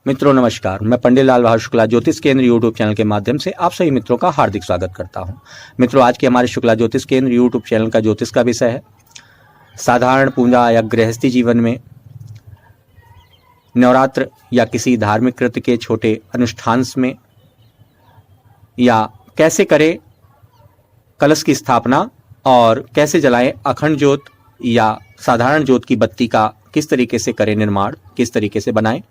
मित्रों नमस्कार, मैं पंडित लाल बहादुर शुक्ला ज्योतिष केंद्र यूट्यूब चैनल के माध्यम से आप सभी मित्रों का हार्दिक स्वागत करता हूं। मित्रों, आज के हमारे शुक्ला ज्योतिष केंद्र यूट्यूब चैनल का ज्योतिष का विषय है साधारण पूजा या गृहस्थी जीवन में नवरात्र या किसी धार्मिक कृत्य के छोटे अनुष्ठान में या कैसे करें कलश की स्थापना और कैसे जलाएं अखंड ज्योत या साधारण ज्योत की बत्ती का किस तरीके से करें निर्माण, किस तरीके से बनाएं।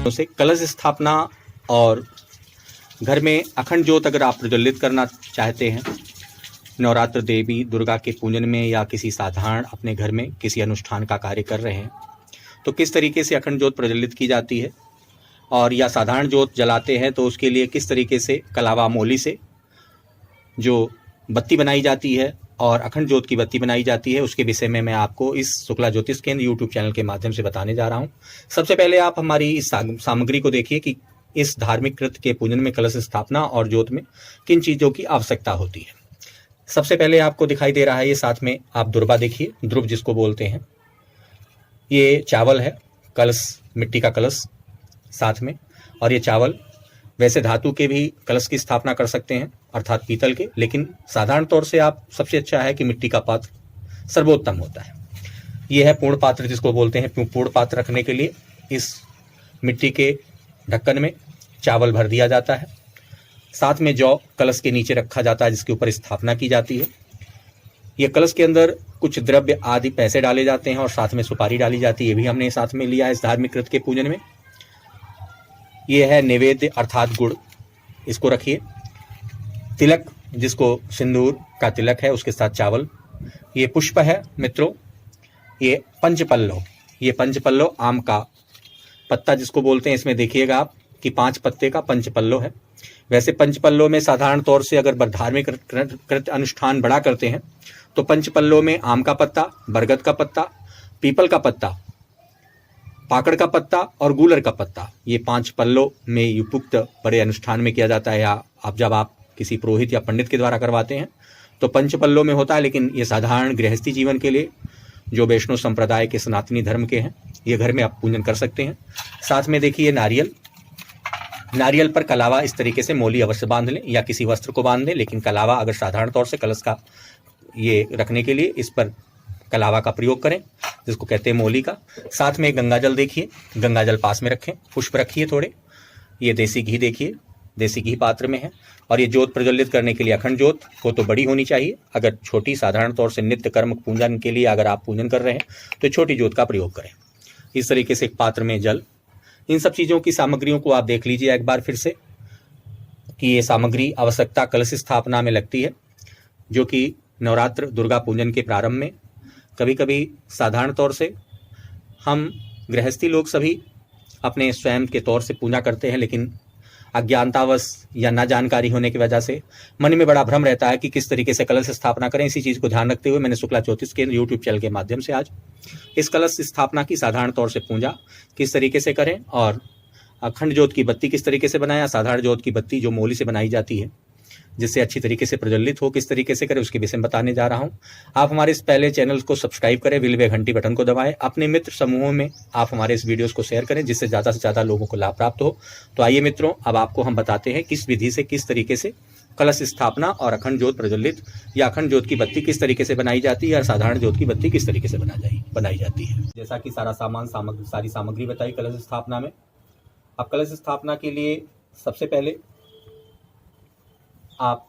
से कलश स्थापना और घर में अखंड ज्योत अगर आप प्रज्वलित करना चाहते हैं नवरात्र देवी दुर्गा के पूजन में या किसी साधारण अपने घर में किसी अनुष्ठान का कार्य कर रहे हैं तो किस तरीके से अखंड ज्योत प्रज्वलित की जाती है, और या साधारण ज्योत जलाते हैं तो उसके लिए किस तरीके से कलावा मोली से जो बत्ती बनाई जाती है और अखंड ज्योत की बत्ती बनाई जाती है, उसके विषय में मैं आपको इस शुक्ला ज्योतिष केंद्र यूट्यूब चैनल के माध्यम से बताने जा रहा हूं। सबसे पहले आप हमारी इस सामग्री को देखिए कि इस धार्मिक कृत्य के पूजन में कलश स्थापना और ज्योत में किन चीज़ों की आवश्यकता होती है। सबसे पहले आपको दिखाई दे रहा है, ये साथ में आप दुर्बा देखिए, ध्रुव जिसको बोलते हैं। ये चावल है, कलश, मिट्टी का कलश साथ में, और ये चावल वैसे धातु के भी कलश की स्थापना कर सकते हैं अर्थात पीतल के, लेकिन साधारण तौर से आप सबसे अच्छा है कि मिट्टी का पात्र सर्वोत्तम होता है। ये है पूर्ण पात्र जिसको बोलते हैं। पूर्ण पात्र रखने के लिए इस मिट्टी के ढक्कन में चावल भर दिया जाता है, साथ में जौ कलश के नीचे रखा जाता है जिसके ऊपर स्थापना की जाती है। ये कलश के अंदर कुछ द्रव्य आदि पैसे डाले जाते हैं और साथ में सुपारी डाली जाती है, ये भी हमने साथ में लिया है इस धार्मिक कृत्य के पूजन में। ये है नैवेद्य अर्थात गुड़, इसको रखिए। तिलक जिसको सिंदूर का तिलक है, उसके साथ चावल। ये पुष्प है मित्रों, ये पंचपल्लव, ये पंचपल्लव आम का पत्ता जिसको बोलते हैं। इसमें देखिएगा आप कि 5 पत्ते का पंचपल्लव है। वैसे पंचपल्लव में साधारण तौर से अगर धार्मिक कृत्य अनुष्ठान बड़ा करते हैं तो पंचपल्लव में आम का पत्ता, बरगद का पत्ता, पीपल का पत्ता, पाकड़ का पत्ता और गूलर का पत्ता, ये 5 पल्लों में युक्त बड़े अनुष्ठान में किया जाता है। या जब आप किसी पुरोहित या पंडित के द्वारा करवाते हैं तो पंचपल्लों में होता है, लेकिन ये साधारण गृहस्थी जीवन के लिए जो वैष्णव संप्रदाय के सनातनी धर्म के हैं, ये घर में आप पूजन कर सकते हैं। साथ में देखिए नारियल, नारियल पर कलावा इस तरीके से मोली अवश्य बांध लें या किसी वस्त्र को बांध लें, लेकिन कलावा अगर साधारण तौर से कलश का ये रखने के लिए इस पर कलावा का प्रयोग करें जिसको कहते हैं मोली का। साथ में गंगाजल देखिए, गंगाजल पास में रखें, पुष्प रखिए थोड़े। ये देसी घी देखिए, देसी घी पात्र में है। और ये ज्योत प्रज्वलित करने के लिए अखंड ज्योत को तो बड़ी होनी चाहिए, अगर छोटी साधारण तौर से नित्य कर्म पूजन के लिए अगर आप पूजन कर रहे हैं तो छोटी ज्योत का प्रयोग करें। इस तरीके से एक पात्र में जल, इन सब चीज़ों की सामग्रियों को आप देख लीजिए एक बार फिर से कि ये सामग्री आवश्यकता कलश स्थापना में लगती है, जो कि नवरात्र दुर्गा पूजन के प्रारंभ में कभी कभी साधारण तौर से हम गृहस्थी लोग सभी अपने स्वयं के तौर से पूजा करते हैं, लेकिन अज्ञानतावश या ना जानकारी होने की वजह से मन में बड़ा भ्रम रहता है कि किस तरीके से कलश स्थापना करें। इसी चीज़ को ध्यान रखते हुए मैंने शुक्ला ज्योतिष केंद्र यूट्यूब चैनल के माध्यम से आज इस कलश स्थापना की साधारण तौर से पूजा किस तरीके से करें और अखंड ज्योत की बत्ती किस तरीके से बनाएं, साधारण ज्योत की बत्ती जो मोली से बनाई जाती है जिससे अच्छी तरीके से प्रज्वलित हो किस तरीके से करें, उसके विषय में बताने जा रहा हूं। आप हमारे इस पहले चैनल को सब्सक्राइब करें, बिल वे घंटी बटन को दबाएं, अपने मित्र समूहों में आप हमारे इस वीडियोस को शेयर करें जिससे ज़्यादा से ज़्यादा लोगों को लाभ प्राप्त हो। तो आइए मित्रों, अब आपको हम बताते हैं किस विधि से किस तरीके से कलश स्थापना और अखंड ज्योत प्रज्वलित या अखंड ज्योत की बत्ती किस तरीके से बनाई जाती है और साधारण ज्योत की बत्ती किस तरीके से बनाई जाती है। जैसा कि सारा सारी सामग्री बताई कलश स्थापना में। अब कलश स्थापना के लिए सबसे पहले आप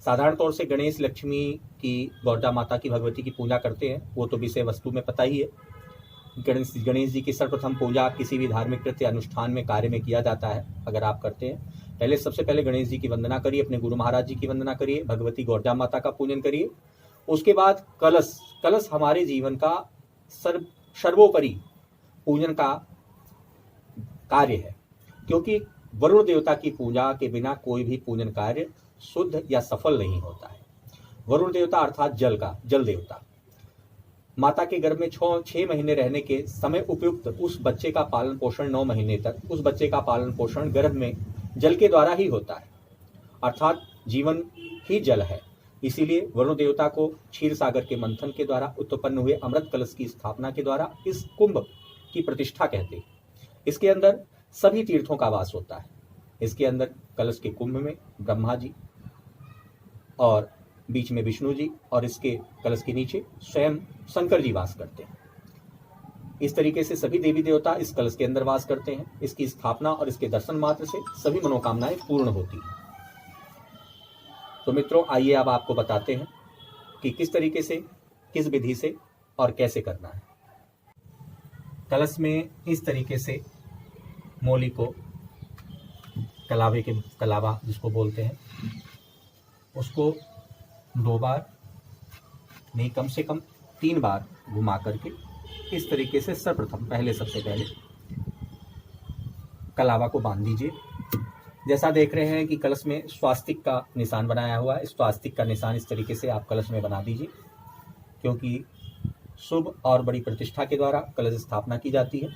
साधारण तौर से गणेश, लक्ष्मी की, गौरजा माता की, भगवती की पूजा करते हैं, वो तो विषय वस्तु में पता ही है। गणेश जी की सर्वप्रथम पूजा किसी भी धार्मिक कृत्य अनुष्ठान में कार्य में किया जाता है। अगर आप करते हैं सबसे पहले गणेश जी की वंदना करिए, अपने गुरु महाराज जी की वंदना करिए, भगवती गौरजा माता का पूजन करिए। उसके बाद कलश हमारे जीवन का सर्वोपरि पूजन का कार्य है, क्योंकि वरुण देवता की पूजा के बिना कोई भी पूजन कार्य शुद्ध या सफल नहीं होता है। वरुण देवता अर्थात जल देवता माता के गर्भ में 6 महीने रहने के समय उपयुक्त उस बच्चे का पालन पोषण 9 महीने तक उस बच्चे का पालन पोषण गर्भ में जल के द्वारा ही होता है। अर्थात जीवन ही जल है। इसीलिए वरुण देवता को क्षीर सागर के मंथन के द्वारा उत्पन्न हुए अमृत कलश की स्थापना के द्वारा इस कुंभ की प्रतिष्ठा कहते हैं। इसके अंदर सभी तीर्थों का वास होता है। इसके अंदर कलश के कुंभ में ब्रह्मा जी और बीच में विष्णु जी और इसके कलश के नीचे स्वयं शंकर जी वास करते हैं। इस तरीके से सभी देवी देवता इस कलश के अंदर वास करते हैं। इसकी स्थापना और इसके दर्शन मात्र से सभी मनोकामनाएं पूर्ण होती हैं। तो मित्रों, आइए अब आपको बताते हैं कि किस तरीके से, किस विधि से और कैसे करना है। कलश में इस तरीके से मोली को, कलावा जिसको बोलते हैं, उसको 2 बार नहीं, कम से कम 3 बार घुमा करके इस तरीके से सर्वप्रथम सबसे पहले कलावा को बांध दीजिए। जैसा देख रहे हैं कि कलश में स्वास्तिक का निशान बनाया हुआ है। स्वास्तिक का निशान इस तरीके से आप कलश में बना दीजिए, क्योंकि शुभ और बड़ी प्रतिष्ठा के द्वारा कलश स्थापना की जाती है।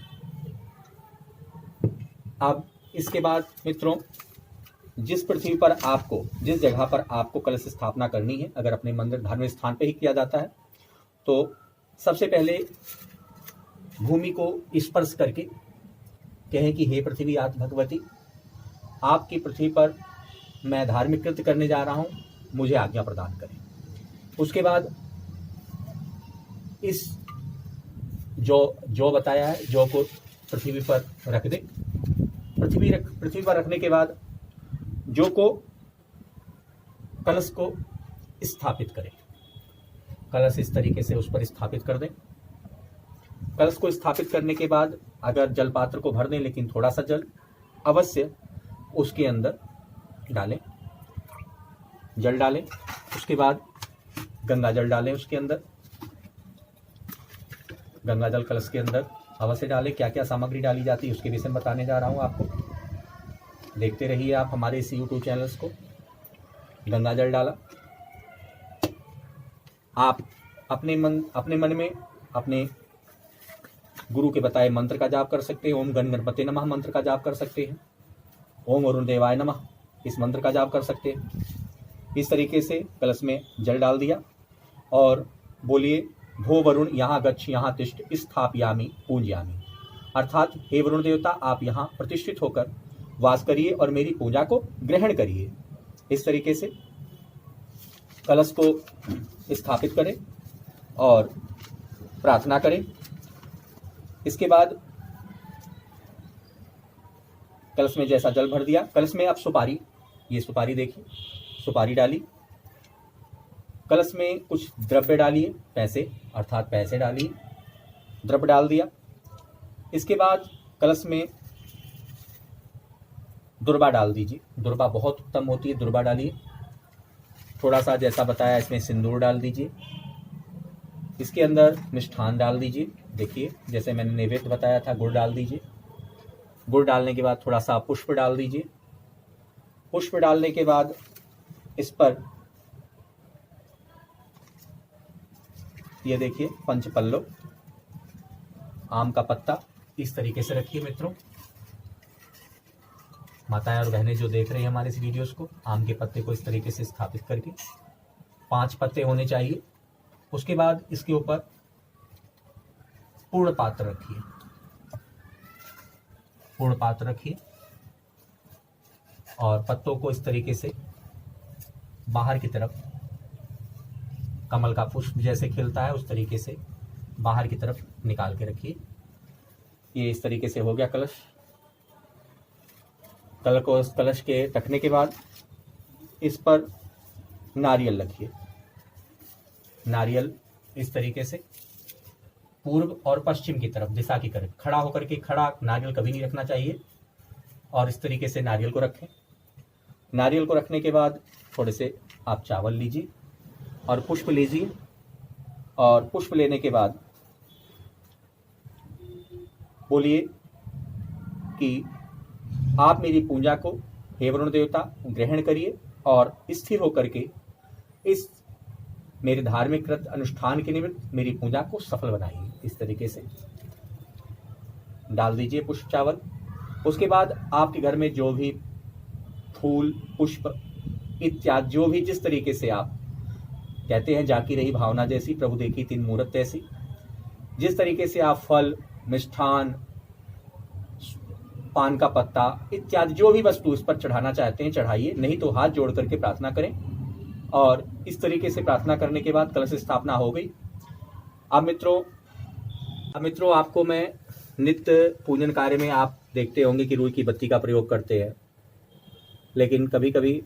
अब इसके बाद मित्रों, जिस पृथ्वी पर आपको, जिस जगह पर आपको कलश स्थापना करनी है, अगर अपने मंदिर धार्मिक स्थान पर ही किया जाता है तो सबसे पहले भूमि को स्पर्श करके कहें कि हे पृथ्वी आदि भगवती, आपकी पृथ्वी पर मैं धार्मिक कृत्य करने जा रहा हूं, मुझे आज्ञा प्रदान करें। उसके बाद इस जो बताया है, जौ को पृथ्वी पर रख दे। पृथ्वी पर रखने के बाद जौ को, कलश को स्थापित करें। कलश इस तरीके से उस पर स्थापित कर दें। कलश को स्थापित करने के बाद अगर जल पात्र को भर दें, लेकिन थोड़ा सा जल अवश्य उसके अंदर डालें, जल डालें। उसके बाद गंगा जल डालें उसके अंदर। गंगा जल कलश के अंदर अवश्य डालें। क्या क्या सामग्री डाली जाती है उसके विषय में बताने जा रहा हूं आपको। देखते रहिए आप हमारे इस यूट्यूब चैनल्स को। गंगा जल डाला, आप अपने मन में अपने गुरु के बताए मंत्र का जाप कर सकते हैं। ओम गण गणपते नमः मंत्र का जाप कर सकते हैं। ओम वरुण देवाय नमः इस मंत्र का जाप कर सकते हैं। इस तरीके से कलश में जल डाल दिया और बोलिए, भो वरुण यहाँ गच्छ यहाँ तिष्ठ स्थापयामि पूजयामि, अर्थात हे वरुण देवता, आप यहाँ प्रतिष्ठित होकर वास करिए और मेरी पूजा को ग्रहण करिए। इस तरीके से कलश को स्थापित करें और प्रार्थना करें। इसके बाद कलश में जैसा जल भर दिया, कलश में आप सुपारी, ये सुपारी देखिए, सुपारी डाली। कलश में कुछ द्रव्य डालिए, पैसे अर्थात पैसे डालिए, द्रव्य डाल दिया। इसके बाद कलश में दुर्बा डाल दीजिए। दुर्बा बहुत उत्तम होती है, दुर्बा डालिए। थोड़ा सा जैसा बताया इसमें सिंदूर डाल दीजिए। इसके अंदर मिष्ठान डाल दीजिए। देखिए जैसे मैंने नैवेद्य बताया था, गुड़ डाल दीजिए। गुड़ डालने के बाद थोड़ा सा पुष्प डाल दीजिए। पुष्प डालने के बाद इस पर ये देखिए पंचपल्लव, आम का पत्ता इस तरीके से रखिए मित्रों। माताएं और बहनें जो देख रही हैं हमारे इस वीडियोस को, आम के पत्ते को इस तरीके से स्थापित करके 5 पत्ते होने चाहिए। उसके बाद इसके ऊपर पूर्ण पात्र रखिए, पूर्ण पात्र रखिए और पत्तों को इस तरीके से बाहर की तरफ, कमल का पुष्प जैसे खिलता है उस तरीके से बाहर की तरफ निकाल के रखिए। ये इस तरीके से हो गया कलश। कलश के रखने के बाद इस पर नारियल रखिए। नारियल इस तरीके से पूर्व और पश्चिम की तरफ दिशा की तरफ खड़ा होकर के, खड़ा नारियल कभी नहीं रखना चाहिए, और इस तरीके से नारियल को रखें। नारियल को रखने के बाद थोड़े से आप चावल लीजिए और पुष्प लीजिए, और पुष्प लेने के बाद बोलिए कि आप मेरी पूजा को हे वरुण देवता ग्रहण करिए और स्थिर होकर के इस मेरे धार्मिक कृत अनुष्ठान के निमित्त मेरी पूजा को सफल बनाइए। इस तरीके से डाल दीजिए पुष्प चावल। उसके बाद आपके घर में जो भी फूल, पुष्प, इत्यादि जो भी जिस तरीके से आप कहते हैं, जाकी रही भावना जैसी प्रभु देखी तीन मूरत ऐसी, जिस तरीके से आप फल, मिष्ठान, पान का पत्ता इत्यादि जो भी वस्तु इस पर चढ़ाना चाहते हैं चढ़ाइए, नहीं तो हाथ जोड़ करके प्रार्थना करें। और इस तरीके से प्रार्थना करने के बाद कलश स्थापना हो गई। अब मित्रों आपको मैं नित्य पूजन कार्य में आप देखते होंगे कि रुई की बत्ती का प्रयोग करते हैं, लेकिन कभी कभी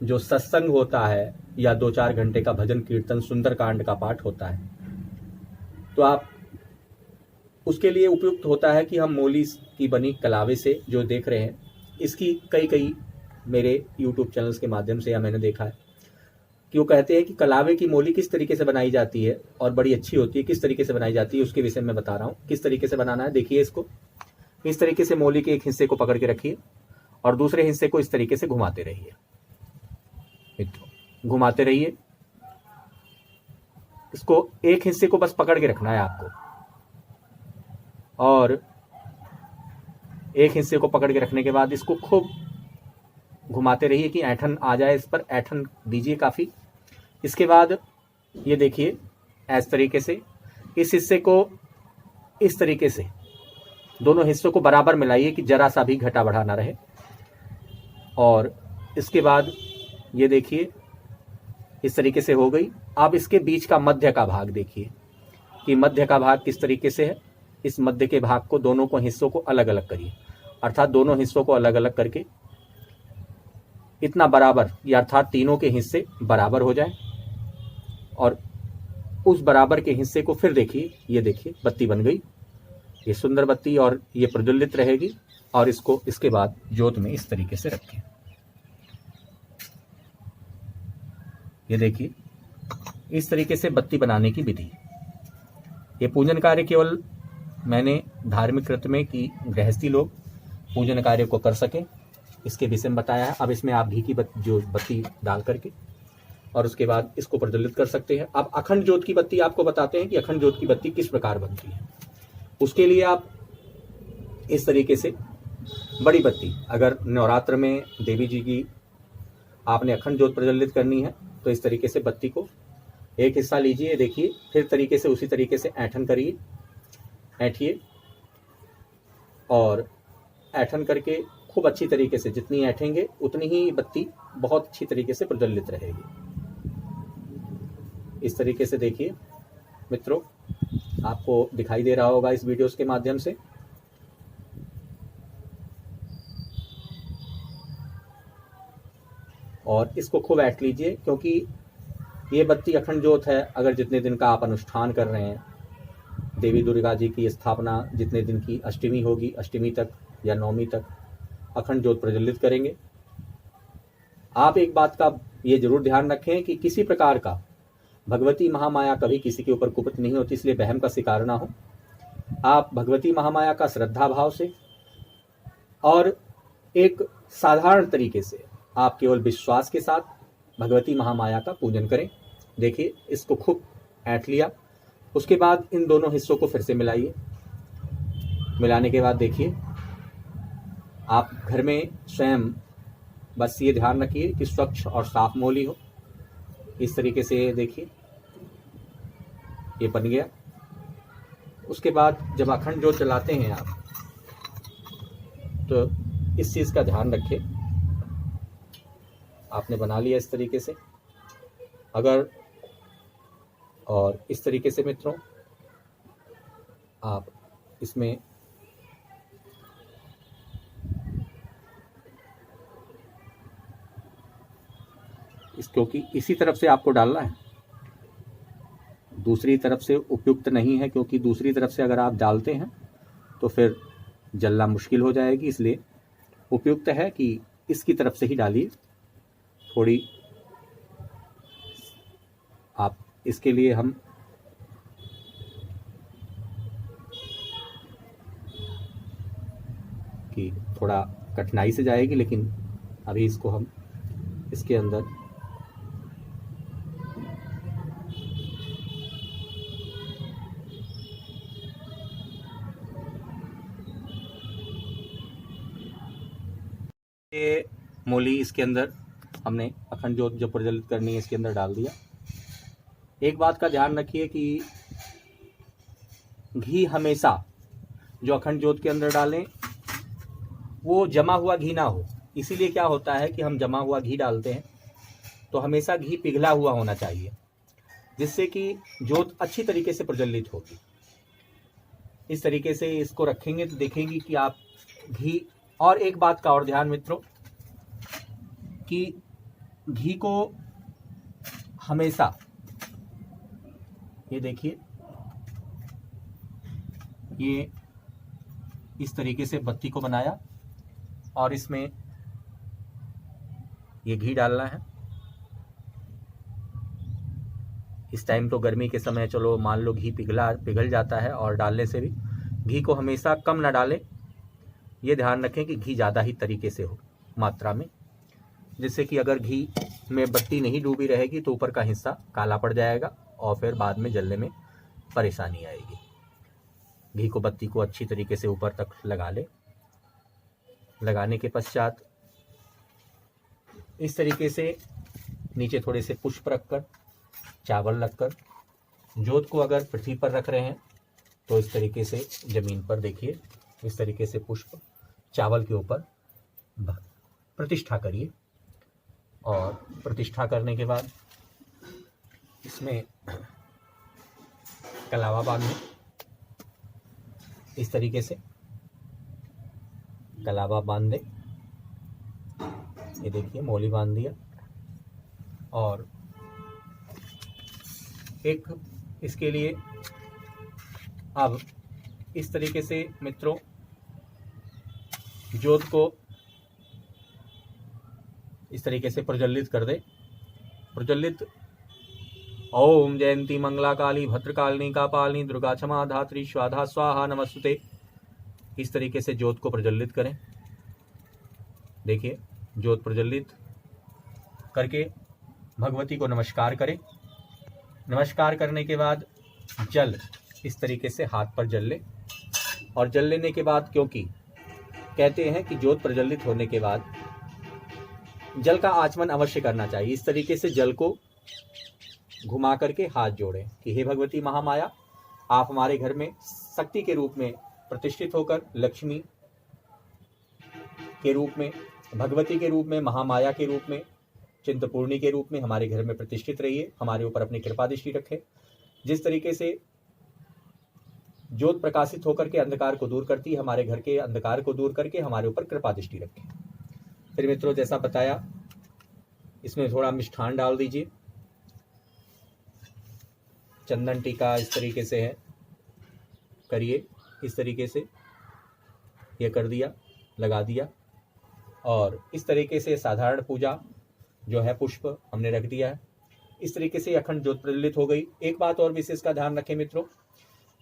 जो सत्संग होता है या 2-4 घंटे का भजन कीर्तन सुंदरकांड का पाठ होता है, तो आप उसके लिए उपयुक्त होता है कि हम मोली की बनी कलावे से जो देख रहे हैं, इसकी कई मेरे YouTube चैनल्स के माध्यम से या मैंने देखा है कि वो कहते हैं कि कलावे की मोली किस तरीके से बनाई जाती है और बड़ी अच्छी होती है, किस तरीके से बनाई जाती है उसके विषय में बता रहा हूँ। किस तरीके से बनाना है देखिए, इसको इस तरीके से मोली के एक हिस्से को पकड़ के रखिए और दूसरे हिस्से को इस तरीके से घुमाते रहिए मित्रों, घुमाते रहिए। इसको एक हिस्से को बस पकड़ के रखना है आपको, और एक हिस्से को पकड़ के रखने के बाद इसको खूब घुमाते रहिए कि ऐंठन आ जाए, इस पर ऐंठन दीजिए काफ़ी। इसके बाद ये देखिए इस तरीके से इस हिस्से को इस तरीके से दोनों हिस्सों को बराबर मिलाइए कि जरा सा भी घटा बढ़ा ना रहे। और इसके बाद ये देखिए इस तरीके से हो गई। अब इसके बीच का मध्य का भाग देखिए कि मध्य का भाग किस तरीके से है। इस मध्य के भाग को दोनों को हिस्सों को अलग अलग करिए, अर्थात दोनों हिस्सों को अलग अलग करके इतना बराबर, या अर्थात तीनों के हिस्से बराबर हो जाए। और उस बराबर के हिस्से को फिर देखिए, ये देखिए बत्ती बन गई, ये सुंदर बत्ती, और ये प्रज्वलित रहेगी। और इसको इसके बाद ज्योत में इस तरीके से रखें। ये देखिए इस तरीके से बत्ती बनाने की विधि। ये पूजन कार्य केवल मैंने धार्मिक कृत में कि गृहस्थी लोग पूजन कार्य को कर सकें इसके विषय में बताया है। अब इसमें आप घी की जो बत्ती डाल करके और उसके बाद इसको प्रज्वलित कर सकते हैं। अब अखंड ज्योत की बत्ती आपको बताते हैं कि अखंड ज्योत की बत्ती किस प्रकार बनती है। उसके लिए आप इस तरीके से बड़ी बत्ती, अगर नवरात्र में देवी जी की आपने अखंड ज्योत प्रज्वलित करनी है तो इस तरीके से बत्ती को एक हिस्सा लीजिए, देखिए, फिर तरीके से उसी तरीके से ऐंठन करिए, ऐंठिए, और ऐंठन करके खूब अच्छी तरीके से, जितनी ऐंठेंगे उतनी ही बत्ती बहुत अच्छी तरीके से प्रज्वलित रहेगी। इस तरीके से देखिए मित्रों, आपको दिखाई दे रहा होगा इस वीडियोस के माध्यम से। और इसको खूब ऐंठ लीजिए, क्योंकि ये बत्ती अखंड ज्योत है। अगर जितने दिन का आप अनुष्ठान कर रहे हैं, देवी दुर्गा जी की स्थापना जितने दिन की अष्टमी होगी, अष्टमी तक या नवमी तक अखंड ज्योत प्रज्वलित करेंगे। आप एक बात का ये जरूर ध्यान रखें कि किसी प्रकार का भगवती महामाया कभी किसी के ऊपर कुपित नहीं होती, इसलिए वहम का शिकार ना हो। आप भगवती महामाया का श्रद्धा भाव से और एक साधारण तरीके से, आप केवल विश्वास के साथ भगवती महामाया का पूजन करें। देखिए इसको खूब ऐंठ लिया, उसके बाद इन दोनों हिस्सों को फिर से मिलाइए। मिलाने के बाद देखिए, आप घर में स्वयं बस ये ध्यान रखिए कि स्वच्छ और साफ मोली हो। इस तरीके से देखिए ये बन गया। उसके बाद जब अखंड ज्योत जलाते हैं आप, तो इस चीज़ का ध्यान रखिए। आपने बना लिया इस तरीके से, अगर और इस तरीके से मित्रों आप इसमें क्योंकि इसी तरफ से आपको डालना है, दूसरी तरफ से उपयुक्त नहीं है, क्योंकि दूसरी तरफ से अगर आप डालते हैं तो फिर जलना मुश्किल हो जाएगी। इसलिए उपयुक्त है कि इसकी तरफ से ही डालिए थोड़ी। आप इसके लिए हम कि थोड़ा कठिनाई से जाएगी, लेकिन अभी इसको हम इसके अंदर ये मूली इसके अंदर हमने अखंड ज्योत जो प्रज्वलित करनी है इसके अंदर डाल दिया। एक बात का ध्यान रखिए कि घी हमेशा जो अखंड ज्योत के अंदर डालें वो जमा हुआ घी ना हो। इसीलिए क्या होता है कि हम जमा हुआ घी डालते हैं तो हमेशा घी पिघला हुआ होना चाहिए, जिससे कि ज्योत अच्छी तरीके से प्रज्वलित होगी। इस तरीके से इसको रखेंगे तो देखेंगे कि आप घी। और एक बात का और ध्यान मित्रों कि घी को हमेशा, ये देखिए, ये इस तरीके से बत्ती को बनाया और इसमें ये घी डालना है। इस टाइम तो गर्मी के समय चलो मान लो घी पिघल जाता है, और डालने से भी घी को हमेशा कम ना डालें। ये ध्यान रखें कि घी ज़्यादा ही तरीके से हो मात्रा में, जिससे कि अगर घी में बत्ती नहीं डूबी रहेगी तो ऊपर का हिस्सा काला पड़ जाएगा और फिर बाद में जलने में परेशानी आएगी। घी को, बत्ती को अच्छी तरीके से ऊपर तक लगा ले। लगाने के पश्चात इस तरीके से नीचे थोड़े से पुष्प रखकर, चावल रखकर, ज्योत को अगर पृथ्वी पर रख रहे हैं तो इस तरीके से जमीन पर देखिए, इस तरीके से पुष्प चावल के ऊपर प्रतिष्ठा करिए। और प्रतिष्ठा करने के बाद इसमें कलावा बांधे। इस तरीके से कलावा बांध दे। ये देखिए मौली बांध दिया। और एक इसके लिए अब इस तरीके से मित्रों ज्योत को इस तरीके से प्रज्वलित कर दे। प्रज्वलित ओम जयंती मंगला काली भद्रकालिनी कापालिनी दुर्गा क्षमा धात्री स्वाधा स्वाहा नमस्तुते। इस तरीके से ज्योत को प्रज्वलित करें। देखिए ज्योत प्रज्वलित करके भगवती को नमस्कार करें। नमस्कार करने के बाद जल इस तरीके से हाथ पर जल ले। और जल लेने के बाद, क्योंकि कहते हैं कि ज्योत प्रज्वलित होने के बाद जल का आचमन अवश्य करना चाहिए। इस तरीके से जल को घुमा करके हाथ जोड़ें कि हे भगवती महामाया, आप हमारे घर में शक्ति के रूप में प्रतिष्ठित होकर, लक्ष्मी के रूप में, भगवती के रूप में, महामाया के रूप में, चिंतपूर्णी के रूप में हमारे घर में प्रतिष्ठित रहिए। हमारे ऊपर अपनी कृपा दृष्टि रखें। जिस तरीके से ज्योत प्रकाशित होकर के अंधकार को दूर करती है, हमारे घर के अंधकार को दूर करके हमारे ऊपर कृपा दृष्टि रखें। फिर मित्रों जैसा बताया, इसमें थोड़ा मिष्ठान डाल दीजिए। चंदन टीका इस तरीके से है, करिए। इस तरीके से ये कर दिया, लगा दिया। और इस तरीके से साधारण पूजा जो है पुष्प हमने रख दिया है। इस तरीके से अखंड ज्योत प्रज्वलित हो गई। एक बात और विशेष का ध्यान रखें मित्रों,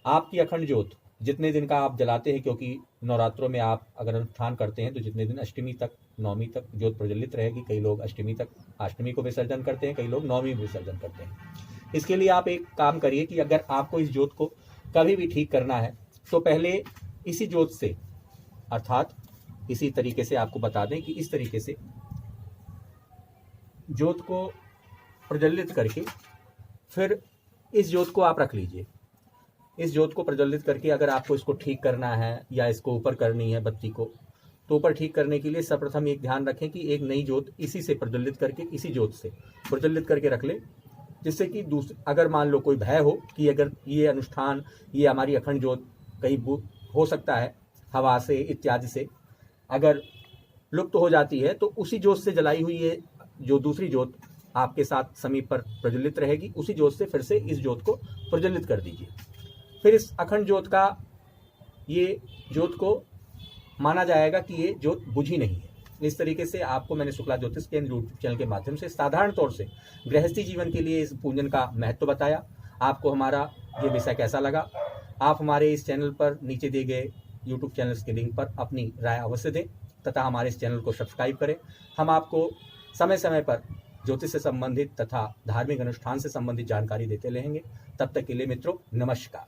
आपकी अखंड ज्योत जितने दिन का आप जलाते हैं, क्योंकि नवरात्रों में आप अगर अनुष्ठान करते हैं तो जितने दिन, अष्टमी तक, नवमी तक ज्योत प्रज्वलित रहेगी। कई लोग अष्टमी तक, अष्टमी को विसर्जन करते हैं, कई लोग नवमी विसर्जन करते हैं। इसके लिए आप एक काम करिए कि अगर आपको इस ज्योत को कभी भी ठीक करना है तो पहले इसी ज्योत से, अर्थात इसी तरीके से आपको बता दें कि इस तरीके से ज्योत को प्रज्वलित करके फिर इस ज्योत को आप रख लीजिए। इस ज्योत को प्रज्वलित करके अगर आपको इसको ठीक करना है या इसको ऊपर करनी है बत्ती को, तो ऊपर ठीक करने के लिए सर्वप्रथम एक ध्यान रखें कि एक नई ज्योत इसी से प्रज्वलित करके, इसी ज्योत से प्रज्वलित करके रख ले, जिससे कि अगर मान लो कोई भय हो कि अगर ये अनुष्ठान, ये हमारी अखंड ज्योत कहीं हो सकता है हवा से इत्यादि से अगर लुप्त हो जाती है, तो उसी ज्योत से जलाई हुई ये जो दूसरी ज्योत आपके साथ समीप पर प्रज्वलित रहेगी, उसी ज्योत से फिर से इस ज्योत को प्रज्वलित कर दीजिए। फिर इस अखंड ज्योत का, ये ज्योत को माना जाएगा कि ये ज्योत बुझी नहीं है। इस तरीके से आपको मैंने शुक्ला ज्योतिष के यूट्यूब चैनल के माध्यम से साधारण तौर से गृहस्थी जीवन के लिए इस पूजन का महत्व बताया। आपको हमारा ये विषय कैसा लगा? आप हमारे इस चैनल पर नीचे दिए गए यूट्यूब चैनल के लिंक पर अपनी राय अवश्य दें तथा हमारे इस चैनल को सब्सक्राइब करें। हम आपको समय समय पर ज्योतिष से संबंधित तथा धार्मिक अनुष्ठान से संबंधित जानकारी देते रहेंगे। तब तक के लिए मित्रों नमस्कार।